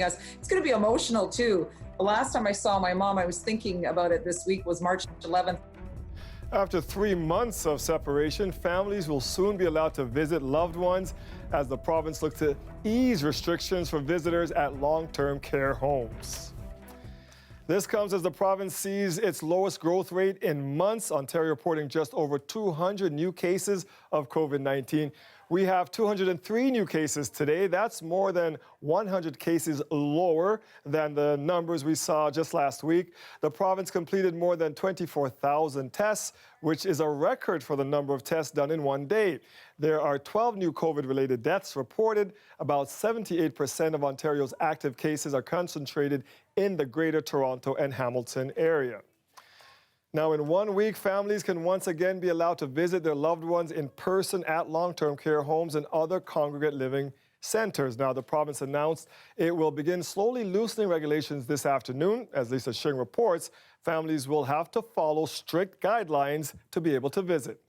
us. It's going to be emotional too. The last time I saw my mom, I was thinking about it this week, was March 11th. After 3 months of separation, families will soon be allowed to visit loved ones as the province looks to ease restrictions for visitors at long-term care homes. This comes as the province sees its lowest growth rate in months. Ontario reporting just over 200 new cases of COVID-19. We have 203 new cases today. That's more than 100 cases lower than the numbers we saw just last week. The province completed more than 24,000 tests, which is a record for the number of tests done in one day. There are 12 new COVID-related deaths reported. About 78% of Ontario's active cases are concentrated in the Greater Toronto and Hamilton area. Now, in 1 week, families can once again be allowed to visit their loved ones in person at long-term care homes and other congregate living centers. Now, the province announced it will begin slowly loosening regulations this afternoon. As Lisa Shing reports, families will have to follow strict guidelines to be able to visit.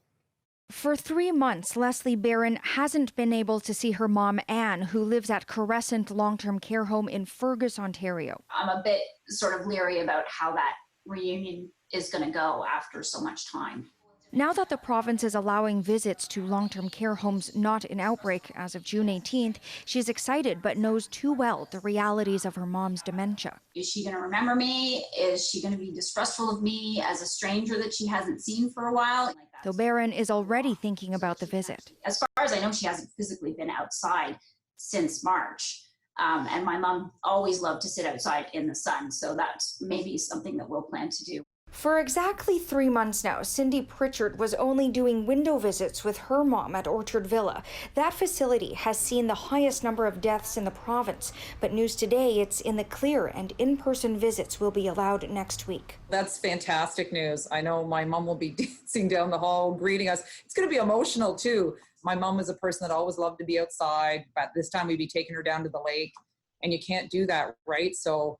For 3 months, Leslie Barron hasn't been able to see her mom, Anne, who lives at Crescent Long-Term Care Home in Fergus, Ontario. I'm a bit sort of leery about how that reunion is going to go after so much time. Now that the province is allowing visits to long-term care homes not in outbreak as of June 18th, she's excited but knows too well the realities of her mom's dementia. Is she going to remember me? Is she going to be distrustful of me as a stranger that she hasn't seen for a while? Though Barron is already thinking about the visit. As far as I know, she hasn't physically been outside since March. And my mom always loved to sit outside in the sun. So that's maybe something that we'll plan to do. For exactly 3 months now, Cindy Pritchard was only doing window visits with her mom at Orchard Villa. That facility has seen the highest number of deaths in the province, but news today it's in the clear and in-person visits will be allowed next week. That's fantastic news. I know my mom will be dancing down the hall, greeting us. It's going to be emotional too. My mom is a person that always loved to be outside, but this time we'd be taking her down to the lake, and you can't do that, right? So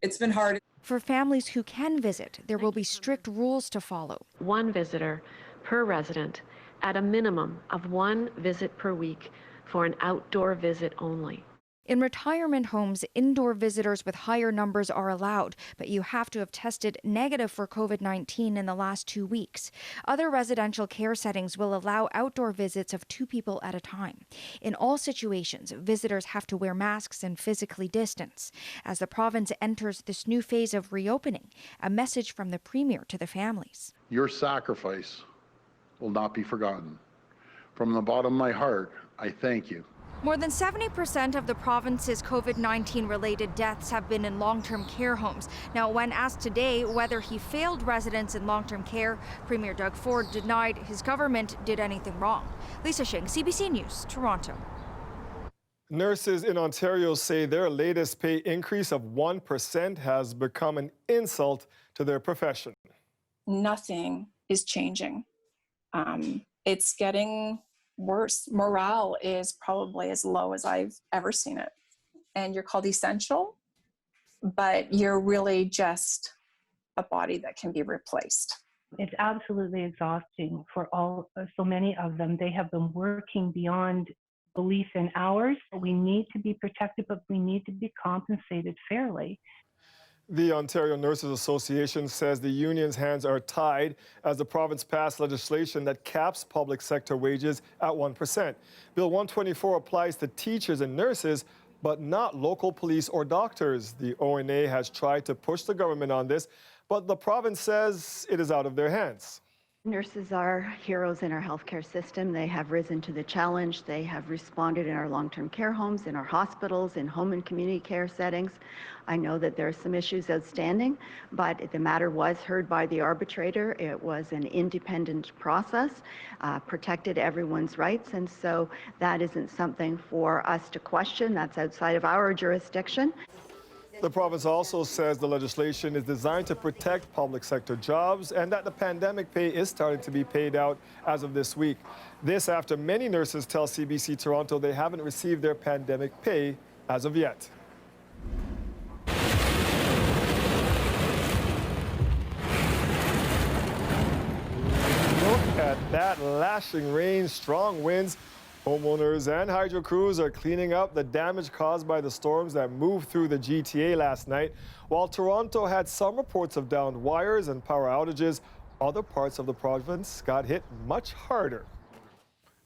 it's been hard. For families who can visit, there will be strict rules to follow. 1 visitor per resident at a minimum of 1 visit per week for an outdoor visit only. In retirement homes, indoor visitors with higher numbers are allowed, but you have to have tested negative for COVID-19 in the last 2 weeks. Other residential care settings will allow outdoor visits of 2 people at a time. In all situations, visitors have to wear masks and physically distance. As the province enters this new phase of reopening, a message from the Premier to the families. Your sacrifice will not be forgotten. From the bottom of my heart, I thank you. More than 70% of the province's COVID-19 related deaths have been in long-term care homes. Now, when asked today whether he failed residents in long-term care, Premier Doug Ford denied his government did anything wrong. Lisa Shing, CBC News, Toronto. Nurses in Ontario say their latest pay increase of 1% has become an insult to their profession. Nothing is changing. It's getting worse. Morale is probably as low as I've ever seen it. And you're called essential, but you're really just a body that can be replaced. It's absolutely exhausting for so many of them. They have been working beyond belief in hours. We need to be protected, but we need to be compensated fairly. The Ontario Nurses Association says the union's hands are tied as the province passed legislation that caps public sector wages at 1%. Bill 124 applies to teachers and nurses, but not local police or doctors. The ONA has tried to push the government on this, but the province says it is out of their hands. Nurses are heroes in our healthcare system. They have risen to the challenge. They have responded in our long-term care homes, in our hospitals, in home and community care settings. I know that there are some issues outstanding, but the matter was heard by the arbitrator. It was an independent process, protected everyone's rights, and so that isn't something for us to question. That's outside of our jurisdiction. The province also says the legislation is designed to protect public sector jobs and that the pandemic pay is starting to be paid out as of this week. This after many nurses tell CBC Toronto they haven't received their pandemic pay as of yet. Look at that lashing rain, strong winds. Homeowners and hydro crews are cleaning up the damage caused by the storms that moved through the GTA last night. While Toronto had some reports of downed wires and power outages, other parts of the province got hit much harder.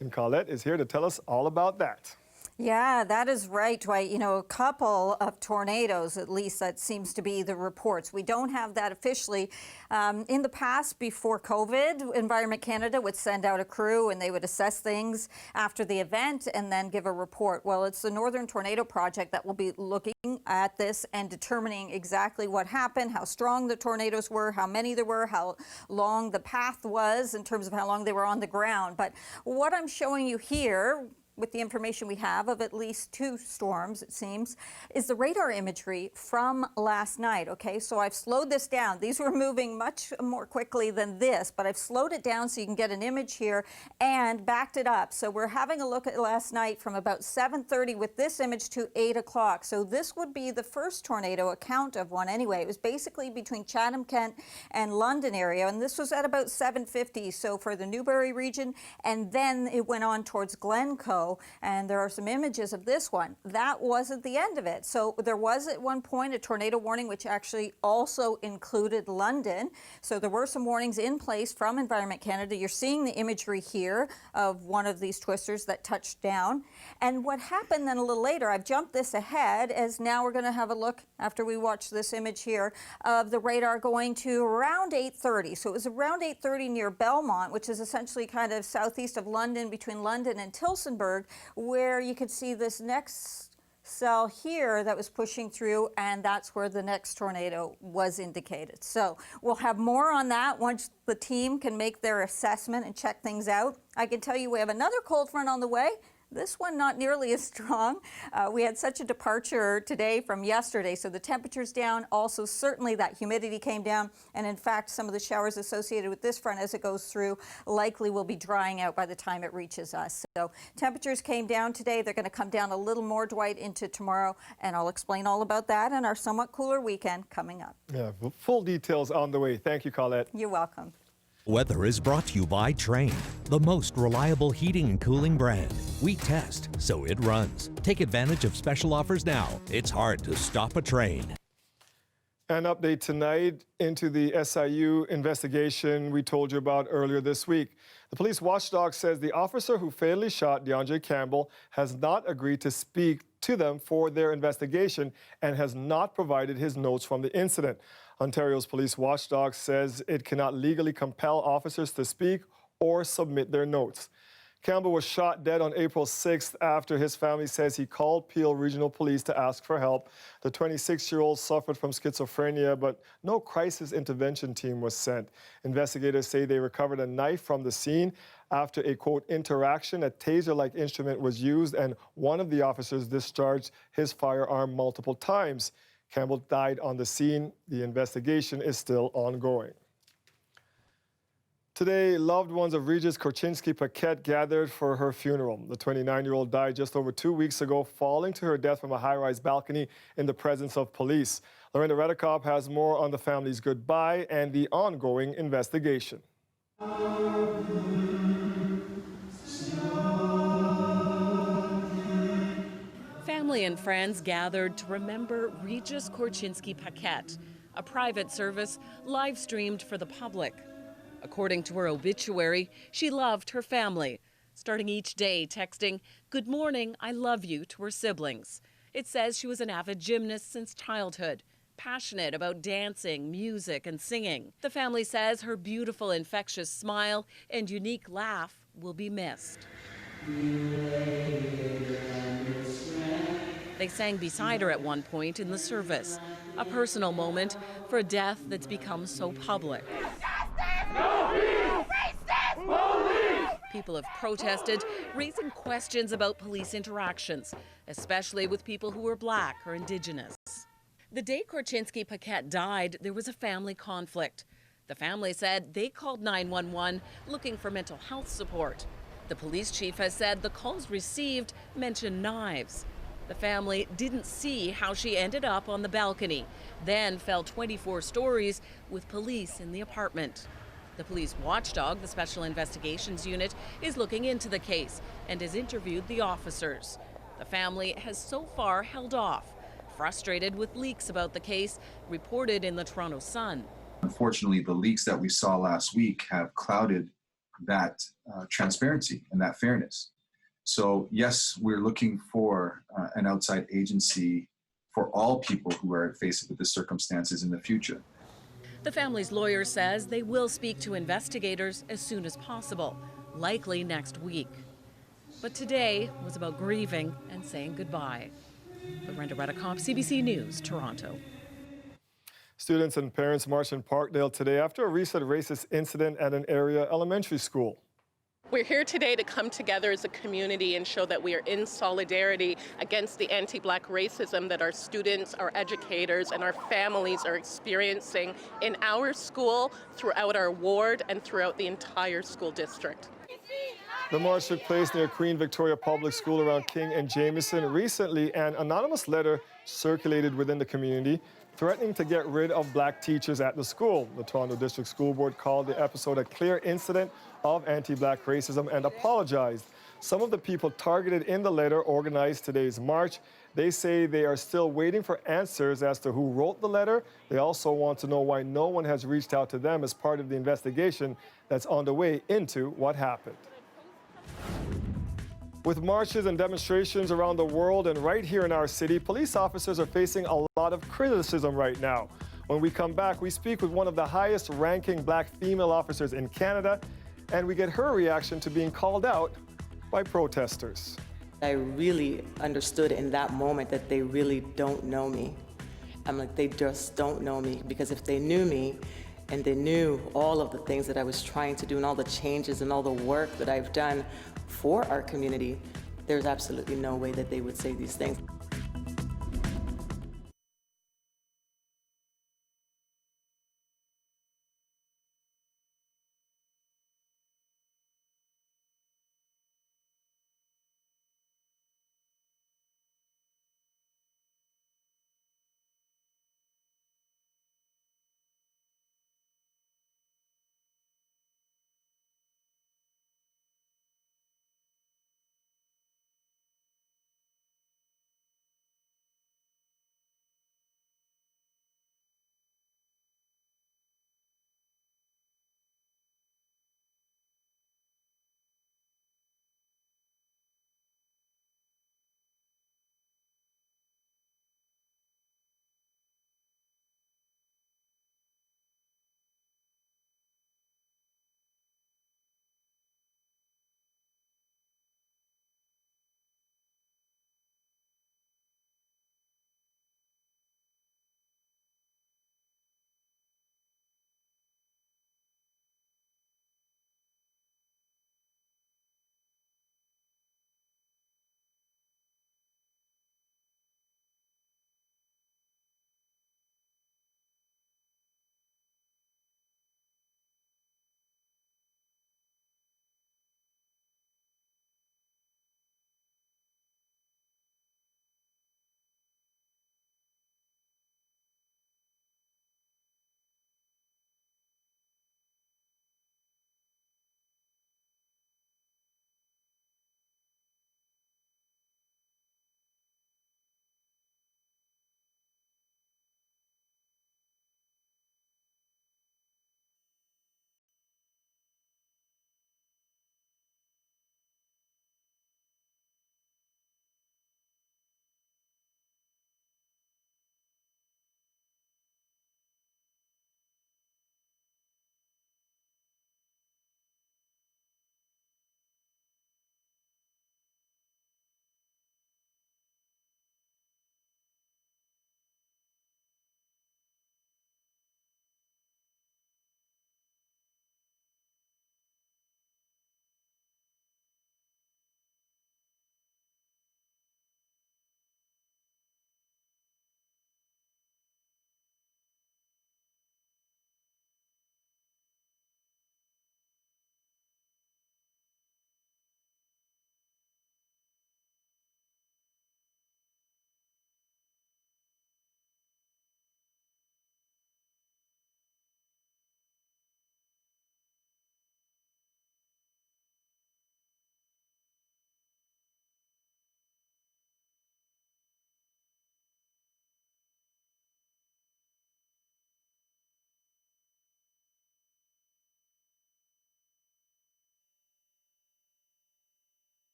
And Colette is here to tell us all about that. Yeah, that is right, Dwight. You know, a couple of tornadoes, at least that seems to be the reports. We don't have that officially. In the past, before COVID, Environment Canada would send out a crew and they would assess things after the event and then give a report. Well, it's the Northern Tornado Project that will be looking at this and determining exactly what happened, how strong the tornadoes were, how many there were, how long the path was in terms of how long they were on the ground. But what I'm showing you here, with the information we have of at least 2 storms, it seems, is the radar imagery from last night, okay? So I've slowed this down. These were moving much more quickly than this, but I've slowed it down so you can get an image here and backed it up. So we're having a look at last night from about 7:30 with this image to 8 o'clock. So this would be the first tornado account of one anyway. It was basically between Chatham, Kent, and London area, and this was at about 7:50, so for the Newbury region, and then it went on towards Glencoe. And there are some images of this one. That wasn't the end of it. So there was at one point a tornado warning, which actually also included London. So there were some warnings in place from Environment Canada. You're seeing the imagery here of one of these twisters that touched down. And what happened then a little later, I've jumped this ahead, as now we're going to have a look, after we watch this image here, of the radar going to around 8:30. So it was around 8:30 near Belmont, which is essentially kind of southeast of London, between London and Tillsonburg, where you could see this next cell here that was pushing through, and that's where the next tornado was indicated. So we'll have more on that once the team can make their assessment and check things out. I can tell you we have another cold front on the way. This one not nearly as strong. We had such a departure today from yesterday, so the temperature's down. Also, certainly that humidity came down, and in fact, some of the showers associated with this front as it goes through likely will be drying out by the time it reaches us. So temperatures came down today. They're going to come down a little more, Dwight, into tomorrow, and I'll explain all about that and our somewhat cooler weekend coming up. Yeah, full details on the way. Thank you, Colette. You're welcome. Weather is brought to you by Train, the most reliable heating and cooling brand. We test, so it runs. Take advantage of special offers now. It's hard to stop a train. An update tonight into the SIU investigation we told you about earlier this week. The police watchdog says the officer who fatally shot DeAndre Campbell has not agreed to speak to them for their investigation and has not provided his notes from the incident. Ontario's police watchdog says it cannot legally compel officers to speak or submit their notes. Campbell was shot dead on April 6th after his family says he called Peel Regional Police to ask for help. The 26-year-old suffered from schizophrenia, but no crisis intervention team was sent. Investigators say they recovered a knife from the scene. After a, quote, interaction, a taser-like instrument was used, and one of the officers discharged his firearm multiple times. Campbell died on the scene. The investigation is still ongoing. Today, loved ones of Regis Korchinski-Paquette gathered for her funeral. The 29-year-old died just over 2 weeks ago, falling to her death from a high-rise balcony in the presence of police. Lorena Redekop has more on the family's goodbye and the ongoing investigation. Family and friends gathered to remember Regis Korchinski-Paquette, a private service live-streamed for the public. According to her obituary, she loved her family, starting each day texting, "Good morning, I love you," to her siblings. It says she was an avid gymnast since childhood, passionate about dancing, music, and singing. The family says her beautiful, infectious smile and unique laugh will be missed. They sang beside her at one point in the service, a personal moment for a death that's become so public. People have protested, raising questions about police interactions, especially with people who were Black or Indigenous. The day Korchinski-Paquette died, there was a family conflict. The family said they called 911 looking for mental health support. The police chief has said the calls received mentioned knives. The family didn't see how she ended up on the balcony, then fell 24 stories with police in the apartment. The police watchdog, the Special Investigations Unit, is looking into the case and has interviewed the officers. The family has so far held off, frustrated with leaks about the case reported in the Toronto Sun. Unfortunately, the leaks that we saw last week have clouded that transparency and that fairness. So yes, we're looking for an outside agency for all people who are faced with the circumstances in the future. The family's lawyer says they will speak to investigators as soon as possible, likely next week. But today was about grieving and saying goodbye. Lorenda Redicomp, CBC News, Toronto. Students and parents marched in Parkdale today after a recent racist incident at an area elementary school. We're here today to come together as a community and show that we are in solidarity against the anti-Black racism that our students, our educators, and our families are experiencing in our school, throughout our ward, and throughout the entire school district. The march took place near Queen Victoria Public School around King and Jameson. Recently, an anonymous letter circulated within the community threatening to get rid of Black teachers at the school. The Toronto District School Board called the episode a clear incident of anti-Black racism and apologized. Some of the people targeted in the letter organized today's march. They say they are still waiting for answers as to who wrote the letter. They also want to know why no one has reached out to them as part of the investigation that's on the way into what happened. With marches and demonstrations around the world and right here in our city, police officers are facing a lot of criticism right now. When we come back, we speak with one of the highest ranking Black female officers in Canada, and we get her reaction to being called out by protesters. I really understood in that moment that they really don't know me. I'm like, they just don't know me, because if they knew me and they knew all of the things that I was trying to do and all the changes and all the work that I've done for our community, there's absolutely no way that they would say these things.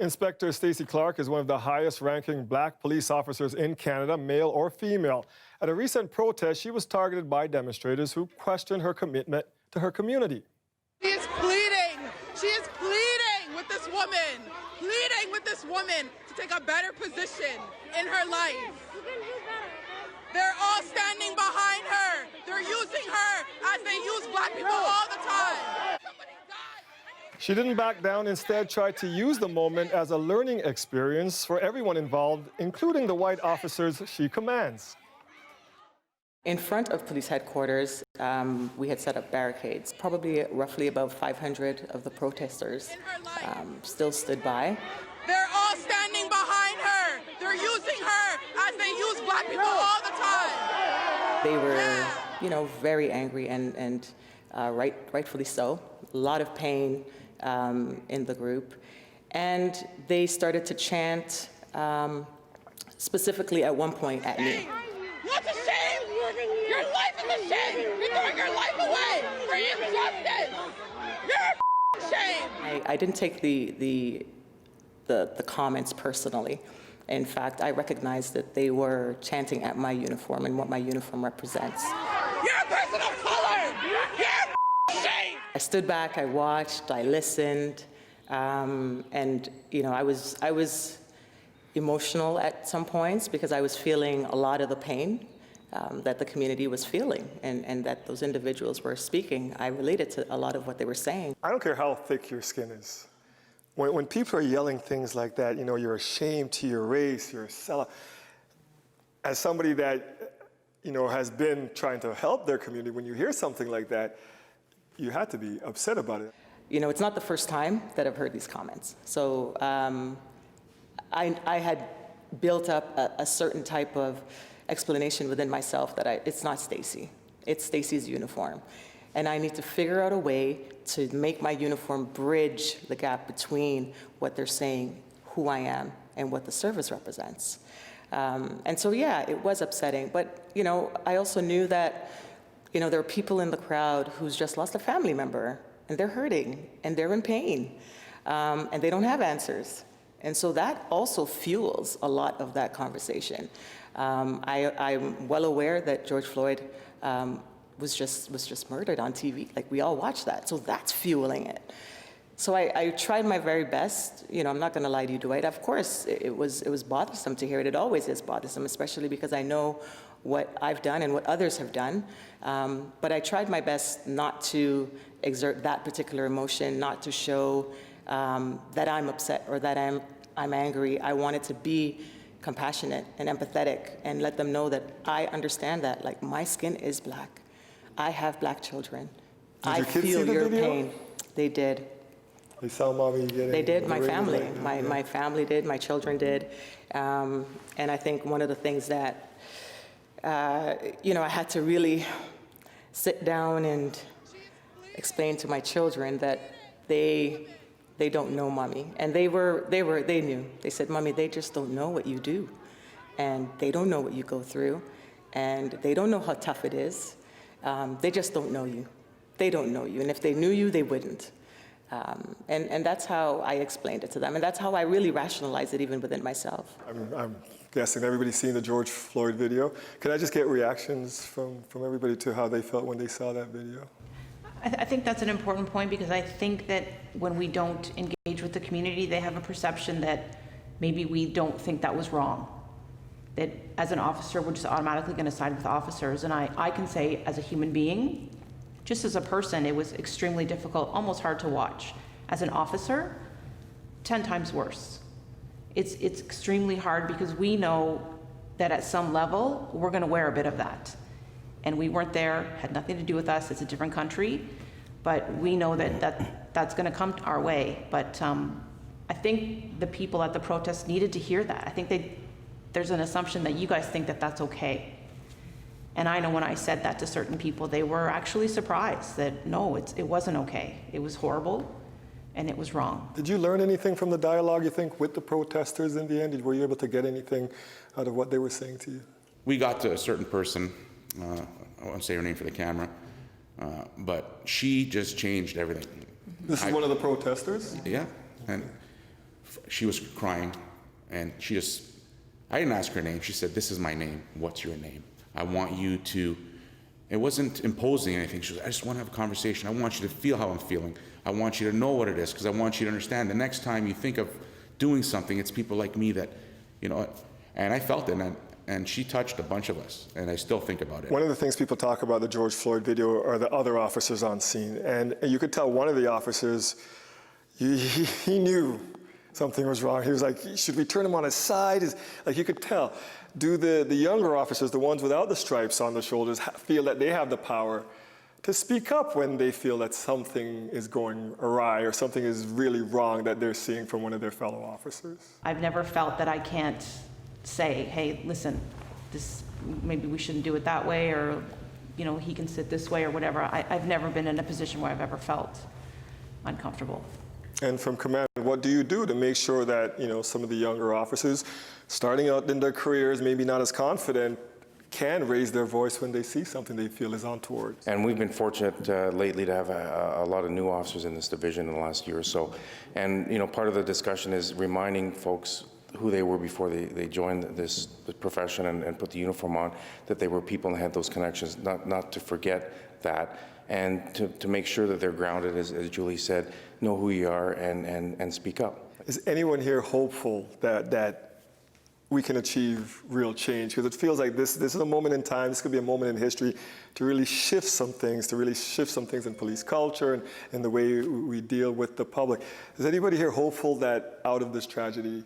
Inspector Stacey Clark is one of the highest-ranking black police officers in Canada, male or female. At a recent protest, she was targeted by demonstrators who questioned her commitment to her community. She is pleading with this woman to take a better position in her life. They're all standing behind her. They're using her as they use black people all the time. She didn't back down, instead tried to use the moment as a learning experience for everyone involved, including the white officers she commands. In front of police headquarters, we had set up barricades. Probably roughly above 500 of the protesters still stood by. They're all standing behind her. They're using her as they use black people all the time. They were, very angry and rightfully so. A lot of pain in the group. And they started to chant specifically at one point at me. What's a shame? Your life is a shame. You're throwing your life away for injustice. You're a shame. I didn't take the comments personally. In fact, I recognized that they were chanting at my uniform and what my uniform represents. You're a person of color. You're a shame. I stood back, I watched, I listened, and I was emotional at some points because I was feeling a lot of the pain that the community was feeling and that those individuals were speaking. I related to a lot of what they were saying. I don't care how thick your skin is. When people are yelling things like that, you're ashamed to your race, you're a sellout. As somebody that, has been trying to help their community, when you hear something like that, you had to be upset about it. It's not the first time that I've heard these comments. So I had built up a certain type of explanation within myself that it's not Stacey. It's Stacey's uniform. And I need to figure out a way to make my uniform bridge the gap between what they're saying, who I am, and what the service represents. And so, yeah, it was upsetting. But, I also knew that, there are people in the crowd who's just lost a family member, and they're hurting, and they're in pain, and they don't have answers. And so that also fuels a lot of that conversation. I'm well aware that George Floyd was just murdered on TV. Like, we all watched that, so that's fueling it. So I tried my very best. I'm not going to lie to you, Dwight. Of course, it was bothersome to hear it. It always is bothersome, especially because I know what I've done and what others have done. But I tried my best not to exert that particular emotion, not to show that I'm upset or that I'm angry. I wanted to be compassionate and empathetic and let them know that I understand that. Like, my skin is black. I have black children. I feel your pain. They did. They saw mommy getting. They did. My family. My family did. My children did. And I think one of the things that I had to really sit down and explain to my children that they don't know mommy, and they knew. They said, "Mommy, they just don't know what you do, and they don't know what you go through, and they don't know how tough it is. They just don't know you. They don't know you, and if they knew you, they wouldn't." And that's how I explained it to them, and that's how I really rationalized it even within myself. I'm guessing everybody's seen the George Floyd video. Can I just get reactions from everybody to how they felt when they saw that video? I think that's an important point, because I think that when we don't engage with the community, they have a perception that maybe we don't think that was wrong. That as an officer, we're just automatically going to side with officers. And I can say, as a human being, just as a person, it was extremely difficult, almost hard to watch. As an officer, 10 times worse. It's extremely hard because we know that at some level, we're going to wear a bit of that. And we weren't there, had nothing to do with us, it's a different country, but we know that's gonna come our way. But I think the people at the protest needed to hear that. I think there's an assumption that you guys think that that's okay. And I know when I said that to certain people, they were actually surprised that no, it wasn't okay. It was horrible and it was wrong. Did you learn anything from the dialogue, you think, with the protesters in the end? Were you able to get anything out of what they were saying to you? We got to a certain person, I won't say her name for the camera, but she just changed everything. This is one of the protesters? Yeah, and she was crying, and I didn't ask her name. She said, "This is my name. What's your name? I want you to," it wasn't imposing anything. She was, "I just want to have a conversation. I want you to feel how I'm feeling. I want you to know what it is, because I want you to understand the next time you think of doing something, it's people like me that, and I felt it, and she touched a bunch of us, and I still think about it. One of the things people talk about the George Floyd video are the other officers on scene, and you could tell one of the officers, he knew something was wrong. He was like, should we turn him on his side? Like, you could tell. Do the younger officers, the ones without the stripes on their shoulders, feel that they have the power to speak up when they feel that something is going awry or something is really wrong that they're seeing from one of their fellow officers? I've never felt that I can't say, hey, listen, this, maybe we shouldn't do it that way, or, he can sit this way or whatever. I've never been in a position where I've ever felt uncomfortable. And from command, what do you do to make sure that, some of the younger officers starting out in their careers, maybe not as confident, can raise their voice when they see something they feel is untoward? And we've been fortunate lately to have a lot of new officers in this division in the last year or so. And, part of the discussion is reminding folks who they were before they joined this profession and put the uniform on, that they were people and had those connections, not to forget that, and to make sure that they're grounded, as Julie said, know who you are and speak up. Is anyone here hopeful that we can achieve real change? Because it feels like this is a moment in time, this could be a moment in history to really shift some things, in police culture and in the way we deal with the public. Is anybody here hopeful that out of this tragedy,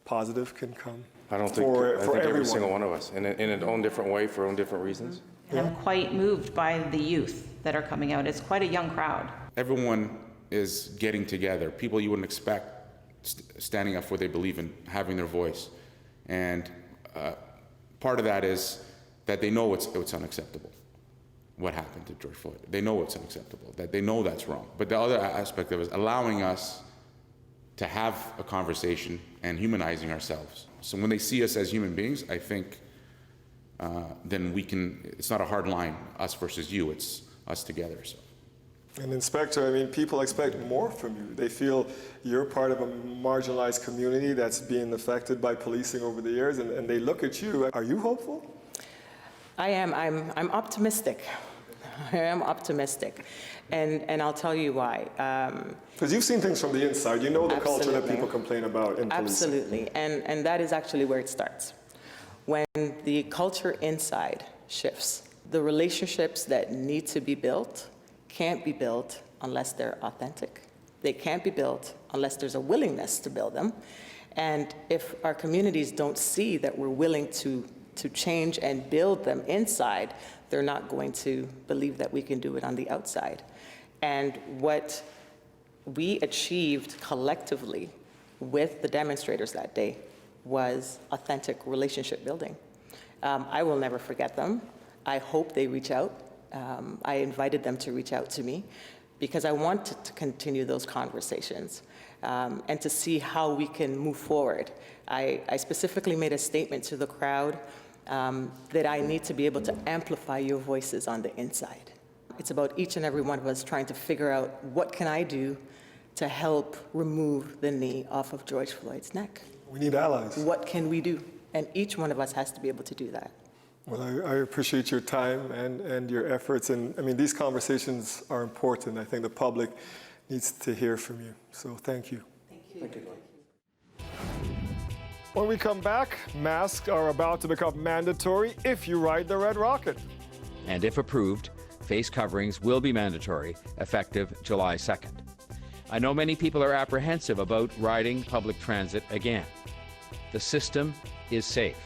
positive can come? I don't think, I think every single one of us, in its own different way, for own different reasons. And I'm quite moved by the youth that are coming out. It's quite a young crowd. Everyone is getting together. People you wouldn't expect standing up for what they believe in, having their voice. And part of that is that they know it's unacceptable, what happened to George Floyd. They know it's unacceptable, that they know that's wrong. But the other aspect of it is allowing us to have a conversation and humanizing ourselves. So when they see us as human beings, I think then it's not a hard line, us versus you, it's us together. So. And Inspector, people expect more from you. They feel you're part of a marginalized community that's being affected by policing over the years, and they look at you. Are you hopeful? I am. I'm optimistic. I am optimistic. And I'll tell you why. Because you've seen things from the inside. You know the culture that people complain about in policing. Absolutely. And that is actually where it starts. When the culture inside shifts, the relationships that need to be built can't be built unless they're authentic. They can't be built unless there's a willingness to build them. And if our communities don't see that we're willing to change and build them inside, they're not going to believe that we can do it on the outside. And what we achieved collectively with the demonstrators that day was authentic relationship building. I will never forget them. I hope they reach out. I invited them to reach out to me because I wanted to continue those conversations and to see how we can move forward. I specifically made a statement to the crowd that I need to be able to amplify your voices on the inside. It's about each and every one of us trying to figure out what can I do to help remove the knee off of George Floyd's neck. We need allies. What can we do? And each one of us has to be able to do that. Well, I appreciate your time and your efforts. And these conversations are important. I think the public needs to hear from you. So thank you. Thank you. When we come back, masks are about to become mandatory if you ride the Red Rocket. And if approved, face coverings will be mandatory, effective July 2nd. I know many people are apprehensive about riding public transit again. The system is safe.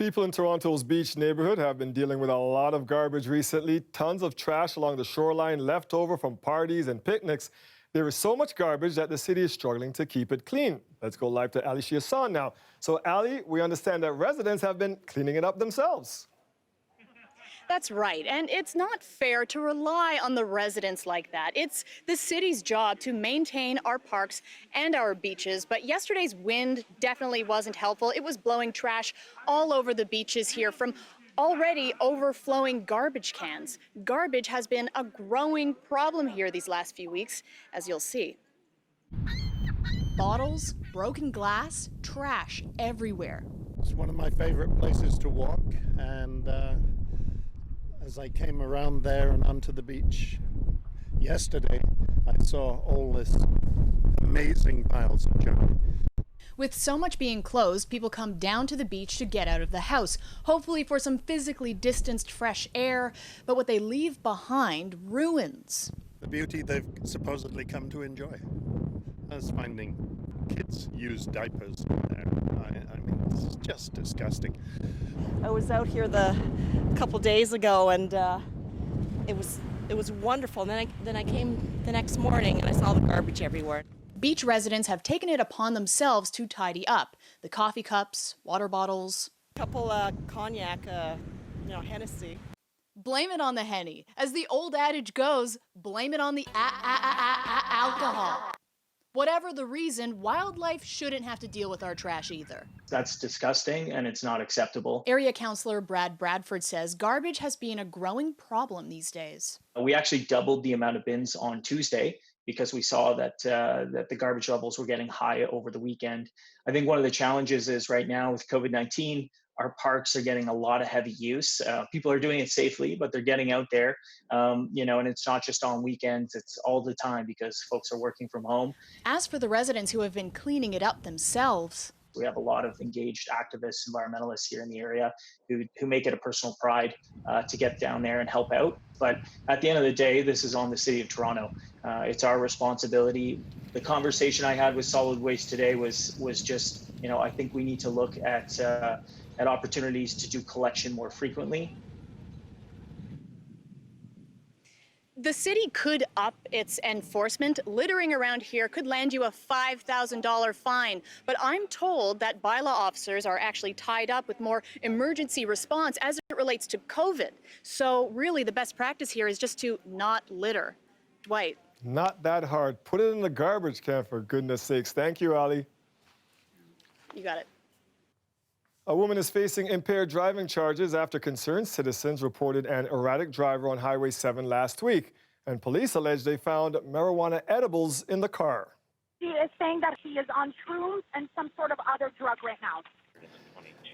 People in Toronto's beach neighborhood have been dealing with a lot of garbage recently. Tons of trash along the shoreline left over from parties and picnics. There is so much garbage that the city is struggling to keep it clean. Let's go live to Ali Chiasson now. So Ali, we understand that residents have been cleaning it up themselves. That's right, and it's not fair to rely on the residents like that. It's the city's job to maintain our parks and our beaches, but yesterday's wind definitely wasn't helpful. It was blowing trash all over the beaches here from already overflowing garbage cans. Garbage has been a growing problem here these last few weeks, as you'll see. Bottles, broken glass, trash everywhere. It's one of my favorite places to walk, and as I came around there and onto the beach yesterday, I saw all this amazing piles of junk. With so much being closed, people come down to the beach to get out of the house, hopefully for some physically distanced fresh air, but what they leave behind ruins. The beauty they've supposedly come to enjoy. I was finding kids use diapers there. I mean, this is just disgusting. I was out here a couple days ago, and it was wonderful. And then I came the next morning and I saw the garbage everywhere. Beach residents have taken it upon themselves to tidy up the coffee cups, water bottles. Couple cognac, Hennessy. Blame it on the Henny. As the old adage goes, blame it on the alcohol. Whatever the reason, wildlife shouldn't have to deal with our trash either. That's disgusting and it's not acceptable. Area Councillor Brad Bradford says garbage has been a growing problem these days. We actually doubled the amount of bins on Tuesday because we saw that the garbage levels were getting high over the weekend. I think one of the challenges is right now with COVID-19, our parks are getting a lot of heavy use. People are doing it safely, but they're getting out there, and it's not just on weekends, it's all the time because folks are working from home. As for the residents who have been cleaning it up themselves, we have a lot of engaged activists, environmentalists here in the area who make it a personal pride to get down there and help out. But at the end of the day, this is on the City of Toronto. It's our responsibility. The conversation I had with solid waste today was just, I think we need to look at opportunities to do collection more frequently. the city could up its enforcement. Littering around here could land you a $5,000 fine. But I'm told that bylaw officers are actually tied up with more emergency response as it relates to COVID. So really the best practice here is just to not litter. Dwight. Not that hard. Put it in the garbage can, for goodness sakes. Thank you, Ali. You got it. A woman is facing impaired driving charges after concerned citizens reported an erratic driver on Highway 7 last week, and police allege they found marijuana edibles in the car. She is saying that she is on shrooms and some sort of other drug right now.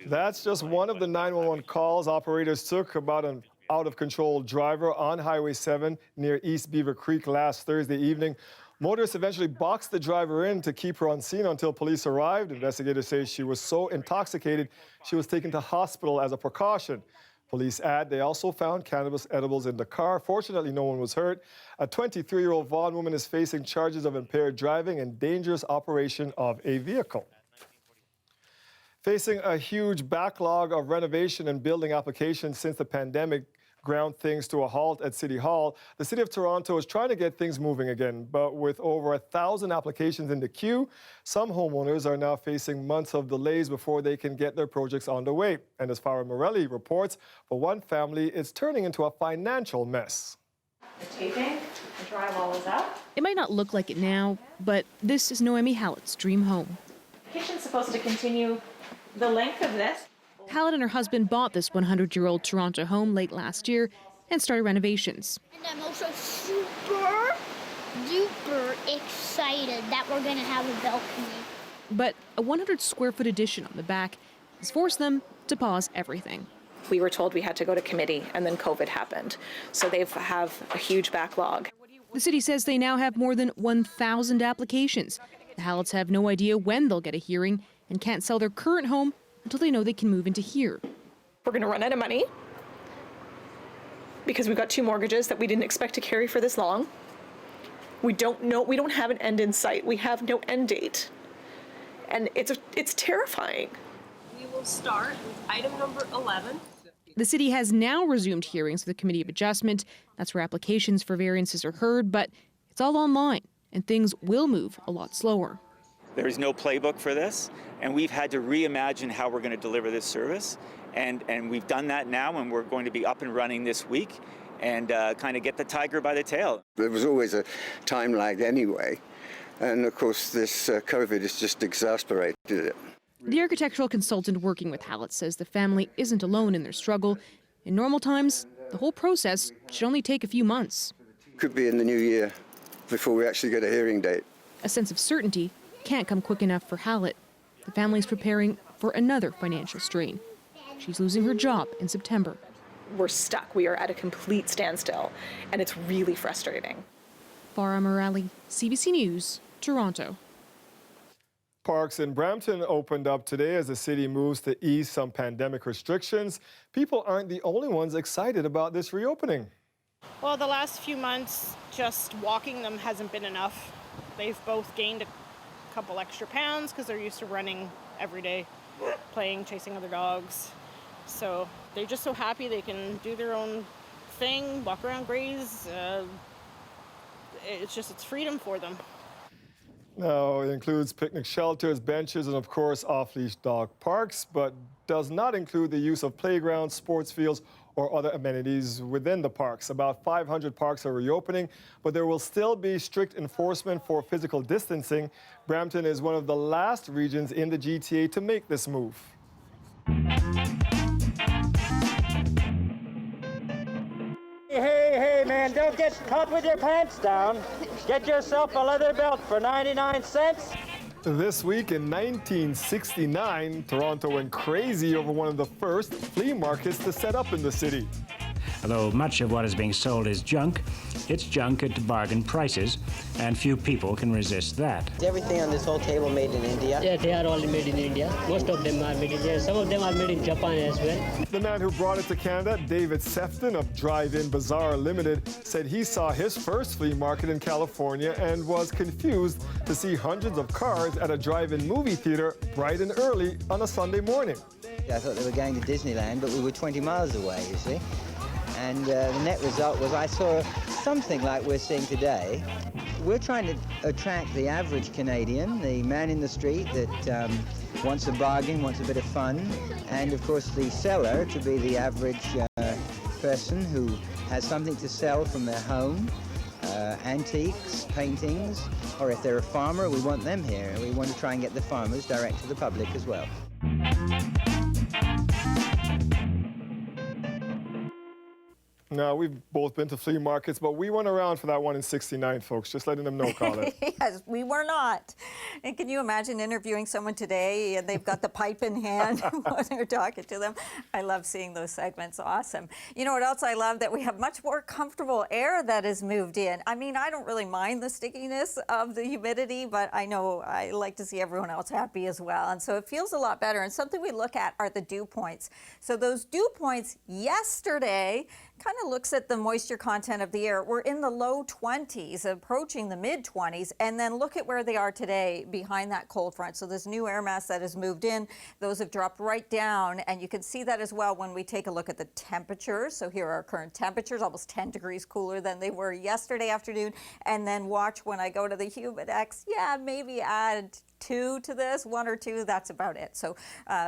That's just one of the 911 calls operators took about an out-of-control driver on Highway 7 near East Beaver Creek last Thursday evening. Motorists eventually boxed the driver in to keep her on scene until police arrived. Investigators say she was so intoxicated she was taken to hospital as a precaution. Police add they also found cannabis edibles in the car. Fortunately, no one was hurt. A 23-year-old Vaughan woman is facing charges of impaired driving and dangerous operation of a vehicle. Facing a huge backlog of renovation and building applications since the pandemic ground things to a halt at City Hall, the City of Toronto is trying to get things moving again. But with over 1,000 applications in the queue, some homeowners are now facing months of delays before they can get their projects underway. And as Farah Morelli reports, for one family, it's turning into a financial mess. The taping, the drywall is up. It might not look like it now, but this is Noemi Hallett's dream home. The kitchen's supposed to continue the length of this. Hallett and her husband bought this 100-year-old Toronto home late last year and started renovations. And I'm also super duper excited that we're going to have a balcony. But a 100-square-foot addition on the back has forced them to pause everything. We were told we had to go to committee, and then COVID happened. So they have a huge backlog. The city says they now have more than 1,000 applications. The Halletts have no idea when they'll get a hearing and can't sell their current home until they know they can move into here. We're going to run out of money because we've got 2 mortgages that we didn't expect to carry for this long. We don't have an end in sight. We have no end date. And it's terrifying. We'll start with item number 11. The city has now resumed hearings for the Committee of Adjustment. That's where applications for variances are heard, but it's all online, and things will move a lot slower. There is no playbook for this, and we've had to reimagine how we're going to deliver this service. And we've done that now, and we're going to be up and running this week and kind of get the tiger by the tail. There was always a time lag anyway, and of course this COVID has just exacerbated it. The architectural consultant working with Hallett says the family isn't alone in their struggle. In normal times, the whole process should only take a few months. Could be in the new year before we actually get a hearing date. A sense of certainty can't come quick enough for Hallett. The family's preparing for another financial strain. She's losing her job in September. We're stuck. We are at a complete standstill, and it's really frustrating. Farah Morali, CBC News, Toronto. Parks in Brampton opened up today as the city moves to ease some pandemic restrictions. People aren't the only ones excited about this reopening. Well, the last few months, just walking them hasn't been enough. They've both gained a couple extra pounds because they're used to running every day, playing, chasing other dogs. So they're just so happy they can do their own thing, walk around, graze. It's freedom for them. Now, it includes picnic shelters, benches, and of course off-leash dog parks, but does not include the use of playgrounds, sports fields, or other amenities within the parks. About 500 parks are reopening, but there will still be strict enforcement for physical distancing. Brampton is one of the last regions in the GTA to make this move. Hey, man, don't get caught with your pants down. Get yourself a leather belt for 99 cents. This week in 1969, Toronto went crazy over one of the first flea markets to set up in the city. Although much of what is being sold is junk, it's junk at bargain prices, and few people can resist that. Is everything on this whole table made in India? Yeah, they are all made in India. Most of them are made in India. Some of them are made in Japan as well. The man who brought it to Canada, David Sefton of Drive-In Bazaar Limited, said he saw his first flea market in California and was confused to see hundreds of cars at a drive-in movie theater bright and early on a Sunday morning. I thought they were going to Disneyland, but we were 20 miles away, you see. And the net result was I saw something like we're seeing today. We're trying to attract the average Canadian, the man in the street that wants a bargain, wants a bit of fun, and of course the seller to be the average person who has something to sell from their home, antiques, paintings, or if they're a farmer, we want them here. We want to try and get the farmers direct to the public as well. Now, we've both been to flea markets, but we weren't around for that one in '69, folks. Just letting them know, Colin. Yes, we were not. And can you imagine interviewing someone today and they've got the pipe in hand when they're talking to them? I love seeing those segments. Awesome. You know what else I love? That we have much more comfortable air that has moved in. I mean, I don't really mind the stickiness of the humidity, but I know I like to see everyone else happy as well. And so it feels a lot better. And something we look at are the dew points. So those dew points yesterday kind of looks at the moisture content of the air. We're in the low 20s, approaching the mid 20s, and then look at where they are today behind that cold front. So this new air mass that has moved in, those have dropped right down, and you can see that as well when we take a look at the temperatures. So here are our current temperatures, almost 10 degrees cooler than they were yesterday afternoon. And then watch when I go to the Humidex, yeah, maybe add 2 to this, 1 or 2, that's about it. So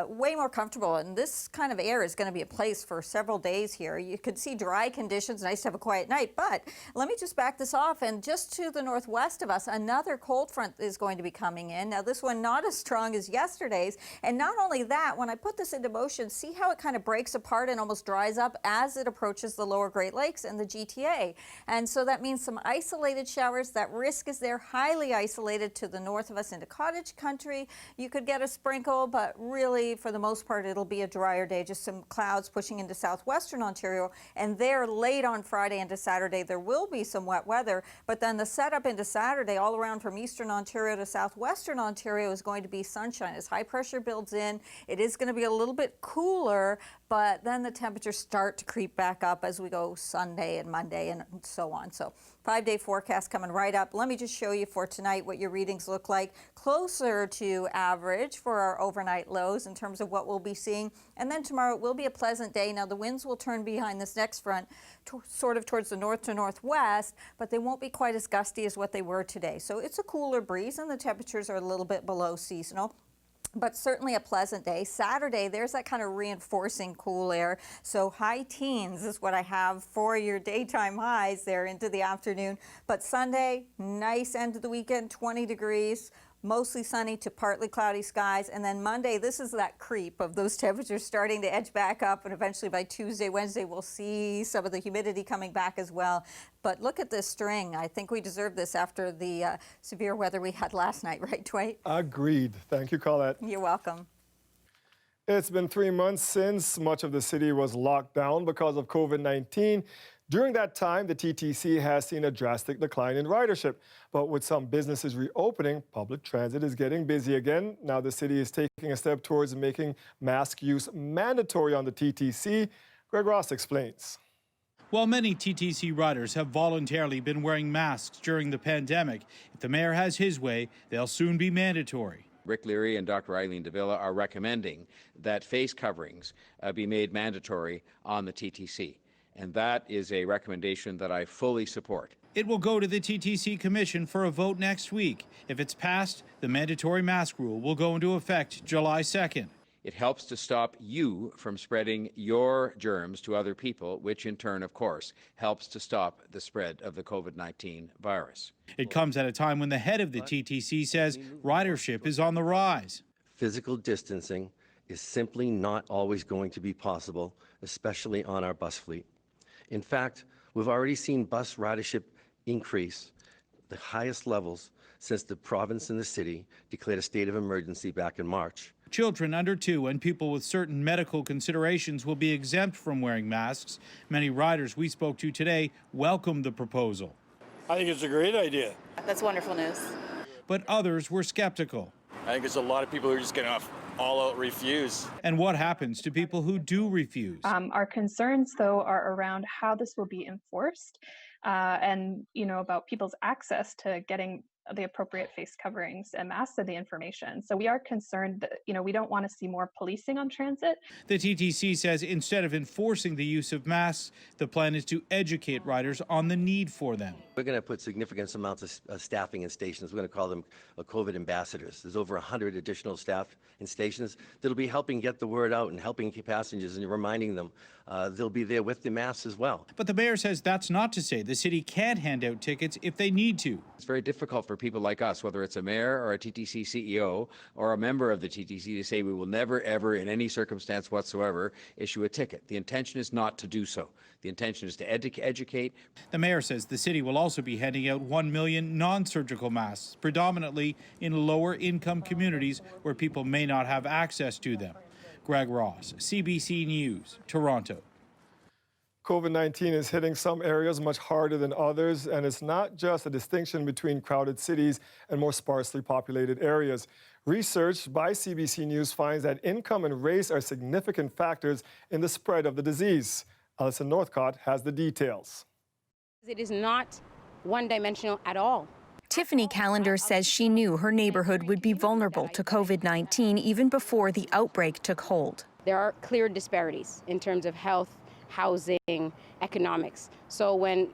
way more comfortable, and this kind of air is going to be a place for several days here. You can see dry conditions, nice to have a quiet night, but let me just back this off, and just to the northwest of us, another cold front is going to be coming in. Now this one not as strong as yesterday's, and not only that, when I put this into motion, see how it kind of breaks apart and almost dries up as it approaches the lower Great Lakes and the GTA. And so that means some isolated showers. That risk is there, highly isolated to the north of us into Cottage Country. You could get a sprinkle, but really for the most part it'll be a drier day, just some clouds pushing into southwestern Ontario, and there late on Friday into Saturday there will be some wet weather, but then the setup into Saturday all around from eastern Ontario to southwestern Ontario is going to be sunshine as high pressure builds in. It is going to be a little bit cooler, but then the temperatures start to creep back up as we go Sunday and Monday and so on. So 5-day forecast coming right up. Let me just show you for tonight what your readings look like. Closer to average for our overnight lows in terms of what we'll be seeing. And then tomorrow it will be a pleasant day. Now the winds will turn behind this next front sort of towards the north to northwest, but they won't be quite as gusty as what they were today. So it's a cooler breeze and the temperatures are a little bit below seasonal, but certainly a pleasant day. Saturday, there's that kind of reinforcing cool air. So high teens is what I have for your daytime highs there into the afternoon. But Sunday, nice end of the weekend, 20 degrees. Mostly sunny to partly cloudy skies. And then Monday, this is that creep of those temperatures starting to edge back up. And eventually by Tuesday, Wednesday, we'll see some of the humidity coming back as well. But look at this string. I think we deserve this after the severe weather we had last night, right, Dwight? Agreed. Thank you, Colette. You're welcome. It's been 3 months since much of the city was locked down because of COVID-19. During that time, the TTC has seen a drastic decline in ridership. But with some businesses reopening, public transit is getting busy again. Now the city is taking a step towards making mask use mandatory on the TTC. Greg Ross explains. While many TTC riders have voluntarily been wearing masks during the pandemic, if the mayor has his way, they'll soon be mandatory. Rick Leary and Dr. Eileen Davila are recommending that face coverings be made mandatory on the TTC. And that is a recommendation that I fully support. It will go to the TTC Commission for a vote next week. If it's passed, the mandatory mask rule will go into effect July 2nd. It helps to stop you from spreading your germs to other people, which in turn, of course, helps to stop the spread of the COVID-19 virus. It comes at a time when the head of the TTC says ridership is on the rise. Physical distancing is simply not always going to be possible, especially on our bus fleet. In fact, we've already seen bus ridership increase the highest levels since the province and the city declared a state of emergency back in March. Children under 2 and people with certain medical considerations will be exempt from wearing masks. Many riders we spoke to today welcomed the proposal. I think it's a great idea. That's wonderful news. But others were skeptical. I think there's a lot of people who are just going to all out refuse. And what happens to people who do refuse? Our concerns, though, are around how this will be enforced and, about people's access to getting the appropriate face coverings and masks and the information. So we are concerned that, we don't want to see more policing on transit. The TTC says instead of enforcing the use of masks, the plan is to educate riders on the need for them. We're going to put significant amounts of staffing in stations. We're going to call them COVID ambassadors. There's over 100 additional staff in stations that'll be helping get the word out and helping passengers and reminding them they'll be there with the masks as well. But the mayor says that's not to say the city can't hand out tickets if they need to. It's very difficult for people like us, whether it's a mayor or a TTC CEO or a member of the TTC, to say we will never, ever, in any circumstance whatsoever, issue a ticket. The intention is not to do so. The intention is to educate. The mayor says the city will also be handing out 1 million non-surgical masks, predominantly in lower income communities where people may not have access to them. Greg Ross, CBC News, Toronto. COVID-19 is hitting some areas much harder than others, and it's not just a distinction between crowded cities and more sparsely populated areas. Research by CBC News finds that income and race are significant factors in the spread of the disease. Alison Northcott has the details. It is not one-dimensional at all. Tiffany Callender says she knew her neighborhood would be vulnerable to COVID-19 even before the outbreak took hold. There are clear disparities in terms of health, housing, economics. So when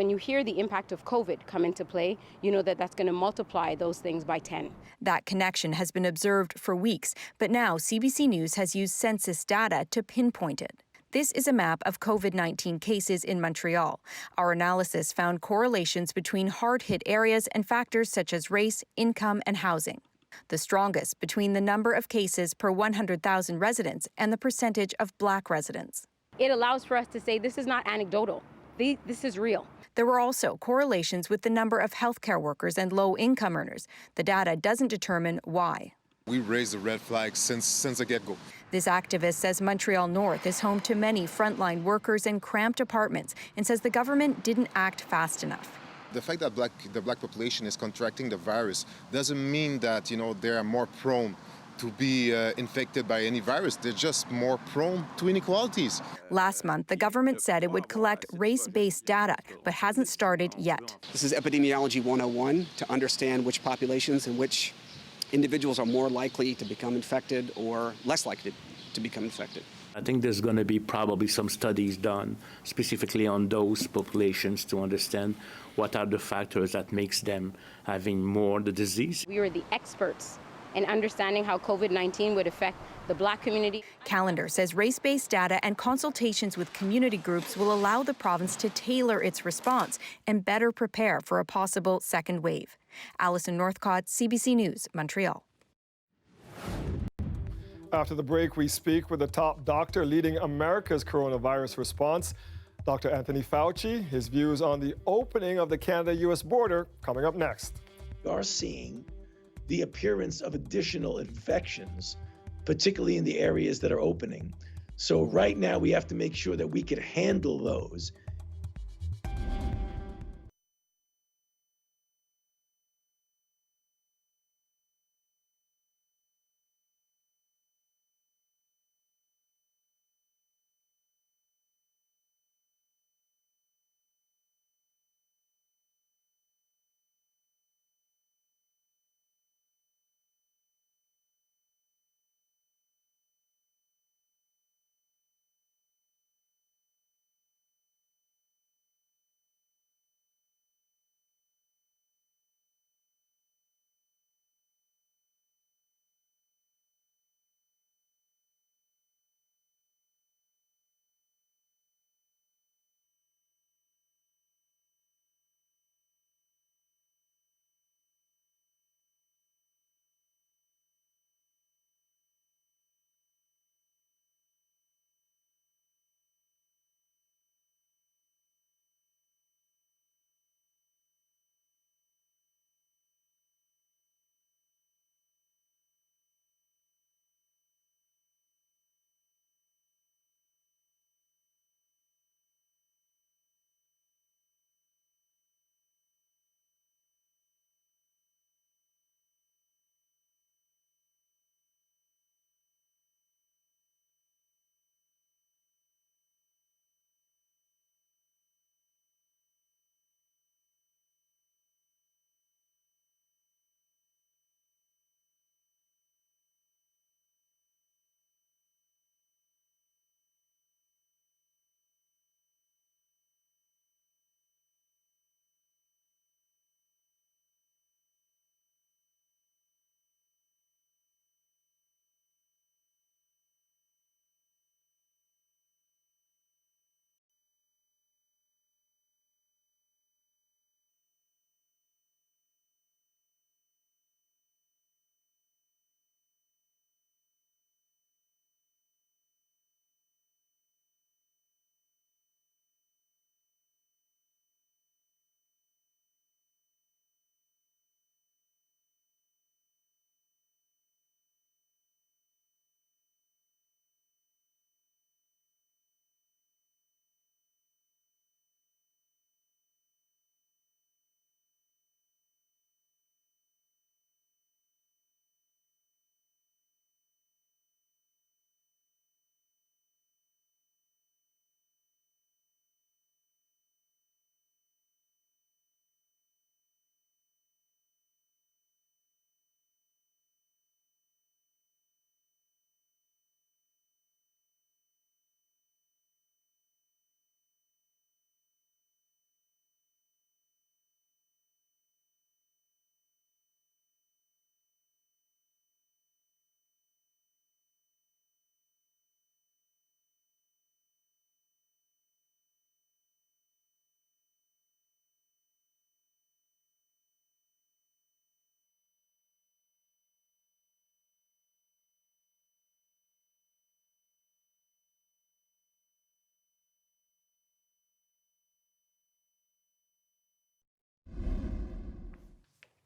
you hear the impact of COVID come into play, you know that that's going to multiply those things by 10. That connection has been observed for weeks, but now CBC News has used census data to pinpoint it. This is a map of COVID-19 cases in Montreal. Our analysis found correlations between hard-hit areas and factors such as race, income, and housing. The strongest between the number of cases per 100,000 residents and the percentage of Black residents. It allows for us to say this is not anecdotal. This is real. There were also correlations with the number of healthcare workers and low-income earners. The data doesn't determine why. We raised the red flag since the get-go. This activist says Montreal North is home to many frontline workers and cramped apartments and says the government didn't act fast enough. The fact that the black population is contracting the virus doesn't mean that, they are more prone to be infected by any virus. They're just more prone to inequalities. Last month, the government said it would collect race-based data, but hasn't started yet. This is epidemiology 101 to understand which populations and which individuals are more likely to become infected or less likely to become infected. I think there's going to be probably some studies done specifically on those populations to understand what are the factors that makes them having more the disease. We were the experts in understanding how COVID-19 would affect the Black community. Calendar says race-based data and consultations with community groups will allow the province to tailor its response and better prepare for a possible second wave. Alison Northcott, CBC News, Montreal. After the break, we speak with the top doctor leading America's coronavirus response, Dr. Anthony Fauci. His views on the opening of the Canada-U.S. border coming up next. We are seeing the appearance of additional infections, particularly in the areas that are opening. So right now we have to make sure that we can handle those.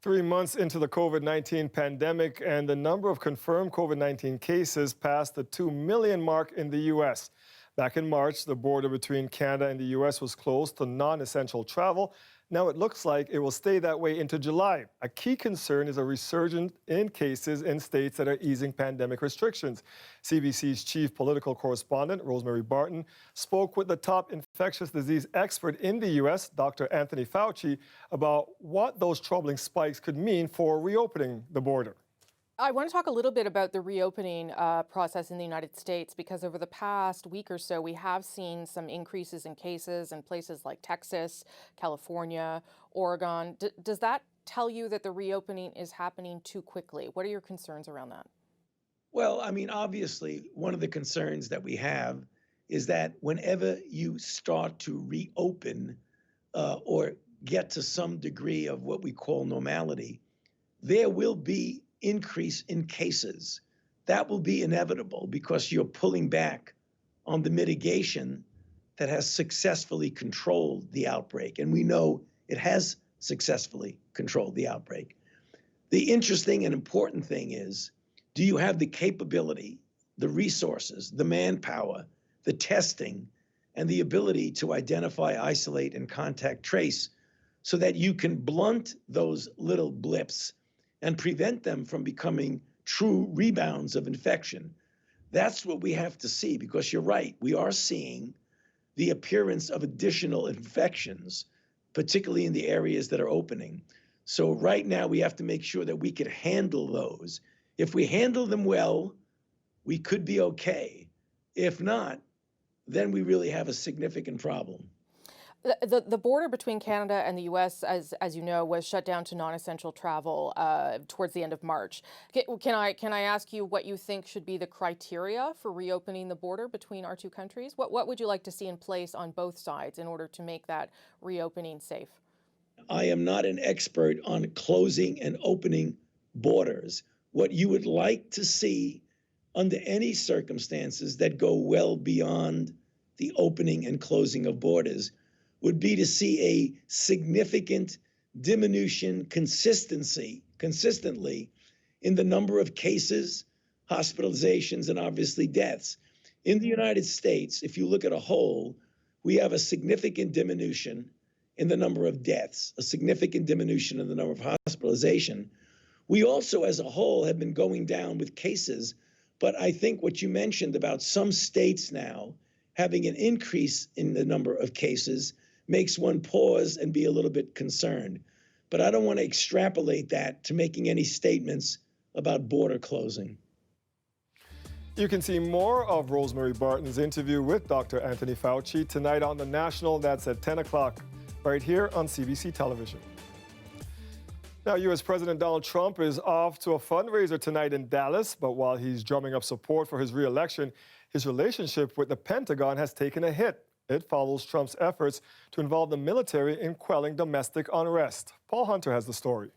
Three months into the COVID-19 pandemic, and the number of confirmed COVID-19 cases passed the 2 million mark in the U.S. Back in March, the border between Canada and the U.S. was closed to non-essential travel. Now it looks like it will stay that way into July. A key concern is a resurgence in cases in states that are easing pandemic restrictions. CBC's chief political correspondent, Rosemary Barton, spoke with the top infectious disease expert in the U.S., Dr. Anthony Fauci, about what those troubling spikes could mean for reopening the border. I want to talk a little bit about the reopening process in the United States, because over the past week or so, we have seen some increases in cases in places like Texas, California, Oregon. Does that tell you that the reopening is happening too quickly? What are your concerns around that? Well, I mean, obviously, one of the concerns that we have is that whenever you start to reopen or get to some degree of what we call normality, there will be increase in cases. That will be inevitable because you're pulling back on the mitigation that has successfully controlled the outbreak. And we know it has successfully controlled the outbreak. The interesting and important thing is, do you have the capability, the resources, the manpower, the testing, and the ability to identify, isolate, and contact trace so that you can blunt those little blips and prevent them from becoming true rebounds of infection? That's what we have to see, because you're right. We are seeing the appearance of additional infections, particularly in the areas that are opening. So right now we have to make sure that we can handle those. If we handle them well, we could be okay. If not, then we really have a significant problem. The border between Canada and the U.S., as you know, was shut down to non-essential travel towards the end of March. Can I ask you what you think should be the criteria for reopening the border between our two countries? What would you like to see in place on both sides in order to make that reopening safe? I am not an expert on closing and opening borders. What you would like to see under any circumstances that go well beyond the opening and closing of borders would be to see a significant diminution consistently in the number of cases, hospitalizations, and obviously deaths. In the United States, if you look at a whole, we have a significant diminution in the number of deaths, a significant diminution in the number of hospitalization. We also, as a whole, have been going down with cases, but I think what you mentioned about some states now having an increase in the number of cases makes one pause and be a little bit concerned. But I don't want to extrapolate that to making any statements about border closing. You can see more of Rosemary Barton's interview with Dr. Anthony Fauci tonight on The National. That's at 10 o'clock, right here on CBC television. Now, U.S. President Donald Trump is off to a fundraiser tonight in Dallas, but while he's drumming up support for his re-election, his relationship with the Pentagon has taken a hit. It follows Trump's efforts to involve the military in quelling domestic unrest. Paul Hunter has the story.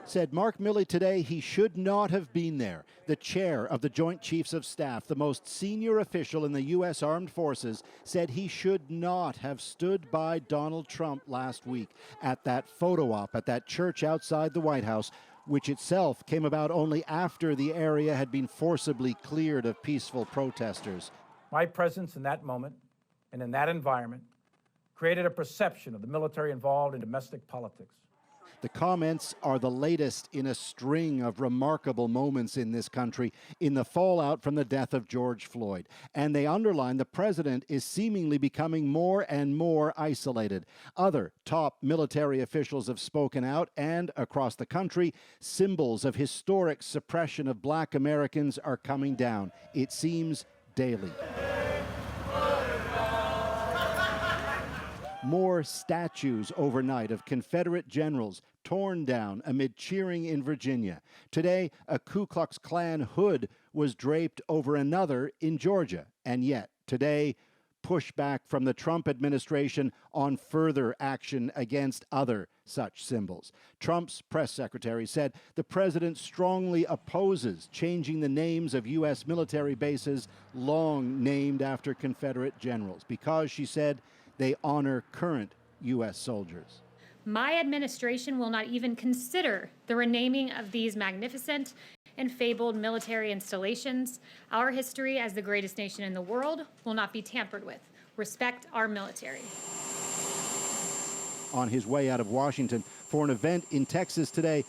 Said Mark Milley today he should not have been there. The chair of the Joint Chiefs of Staff, the most senior official in the U.S. Armed Forces, said he should not have stood by Donald Trump last week at that photo op at that church outside the White House, which itself came about only after the area had been forcibly cleared of peaceful protesters. My presence in that moment and in that environment created a perception of the military involved in domestic politics. The comments are the latest in a string of remarkable moments in this country in the fallout from the death of George Floyd. And they underline the president is seemingly becoming more and more isolated. Other top military officials have spoken out, and across the country, symbols of historic suppression of Black Americans are coming down. It seems daily. More statues overnight of Confederate generals torn down amid cheering in Virginia. Today, a Ku Klux Klan hood was draped over another in Georgia. And yet, today, pushback from the Trump administration on further action against other such symbols. Trump's press secretary said the president strongly opposes changing the names of U.S. military bases long named after Confederate generals because, she said, they honor current U.S. soldiers. My administration will not even consider the renaming of these magnificent and fabled military installations. Our history as the greatest nation in the world will not be tampered with. Respect our military. On his way out of Washington for an event in Texas today,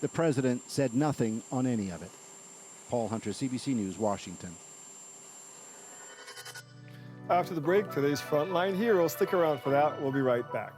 the president said nothing on any of it. Paul Hunter, CBC News, Washington. After the break, today's Frontline Heroes. Stick around for that. We'll be right back.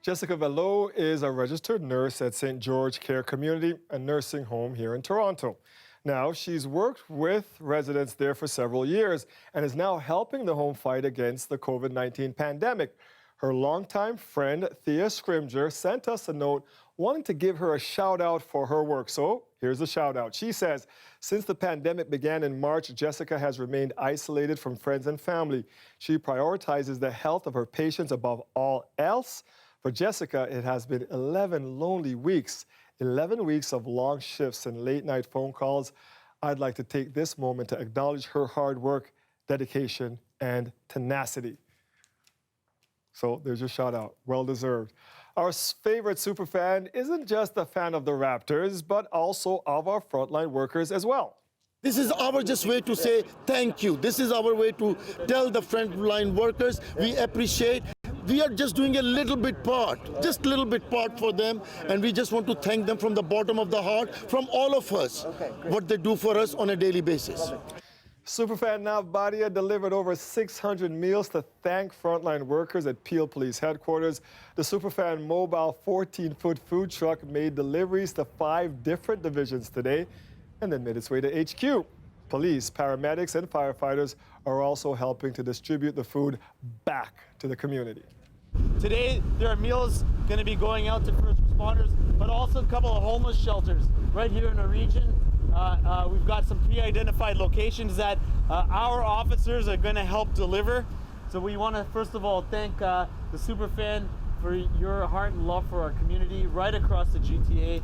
Jessica Velo is a registered nurse at St. George Care Community, a nursing home here in Toronto. Now, she's worked with residents there for several years and is now helping the home fight against the COVID-19 pandemic. Her longtime friend, Thea Scrimger, sent us a note wanting to give her a shout out for her work. So here's the shout out. She says, since the pandemic began in March, Jessica has remained isolated from friends and family. She prioritizes the health of her patients above all else. For Jessica, it has been 11 lonely weeks, 11 weeks of long shifts and late night phone calls. I'd like to take this moment to acknowledge her hard work, dedication, and tenacity. So there's your shout out, well deserved. Our favorite superfan isn't just a fan of the Raptors, but also of our frontline workers as well. This is our just way to say thank you. This is our way to tell the frontline workers we appreciate. We are just doing a little bit part, just a little bit part for them, and we just want to thank them from the bottom of the heart, from all of us, what they do for us on a daily basis. Superfan Nav Badia delivered over 600 meals to thank frontline workers at Peel Police Headquarters. The Superfan mobile 14-foot food truck made deliveries to 5 different divisions today and then made its way to HQ. Police, paramedics, and firefighters are also helping to distribute the food back to the community. Today, there are meals going to be going out to first responders, but also a couple of homeless shelters right here in the region. We've got some pre-identified locations that our officers are going to help deliver. So we want to first of all thank the Superfan for your heart and love for our community right across the GTA.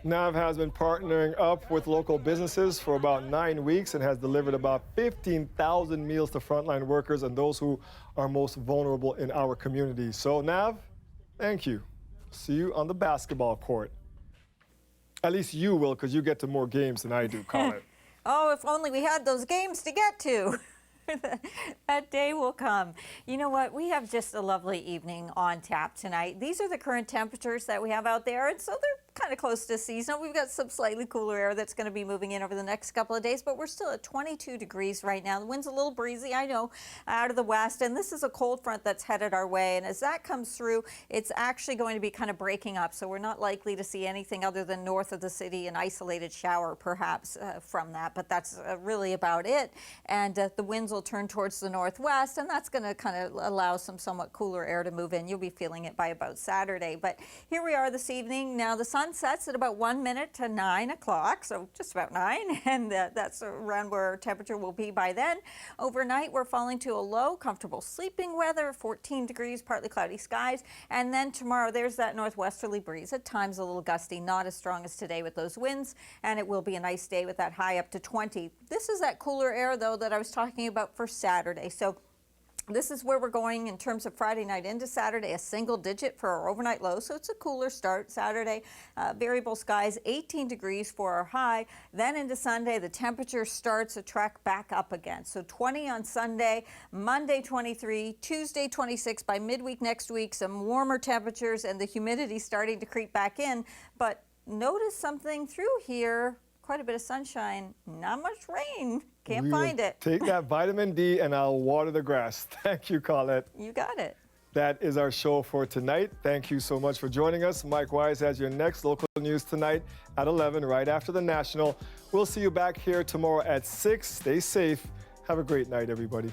NAV has been partnering up with local businesses for about 9 weeks and has delivered about 15,000 meals to frontline workers and those who are most vulnerable in our community. So NAV, thank you. See you on the basketball court. At least you will, because you get to more games than I do, Colin. Oh, if only we had those games to get to. That day will come. You know what? We have just a lovely evening on tap tonight. These are the current temperatures that we have out there, and so they're kind of close to seasonal. We've got some slightly cooler air that's going to be moving in over the next couple of days, but we're still at 22 degrees right now. The wind's a little breezy, I know, out of the west, and this is a cold front that's headed our way, and as that comes through, it's actually going to be kind of breaking up, so we're not likely to see anything other than north of the city, an isolated shower perhaps from that, but that's really about it. And the winds will turn towards the northwest, and that's going to kind of allow some somewhat cooler air to move in. You'll be feeling it by about Saturday, but here we are this evening. Now the sun sets at about 1 minute to 9 o'clock, so just about 9, and that's around where our temperature will be by then. Overnight, we're falling to a low, comfortable sleeping weather, 14 degrees, partly cloudy skies, and then tomorrow there's that northwesterly breeze, at times a little gusty, not as strong as today with those winds, and it will be a nice day with that high up to 20. This is that cooler air, though, that I was talking about for Saturday. So this is where we're going in terms of Friday night into Saturday, a single digit for our overnight low. So it's a cooler start Saturday. Variable skies, 18 degrees for our high. Then into Sunday, the temperature starts to track back up again. So 20 on Sunday, Monday 23, Tuesday 26. By midweek next week, some warmer temperatures and the humidity starting to creep back in. But notice something through here. Quite a bit of sunshine, not much rain. Can't find it. Take that vitamin D and I'll water the grass. Thank you, Colette. You got it. That is our show for tonight. Thank you so much for joining us. Mike Wise has your next local news tonight at 11, right after the National. We'll see you back here tomorrow at 6. Stay safe. Have a great night, everybody.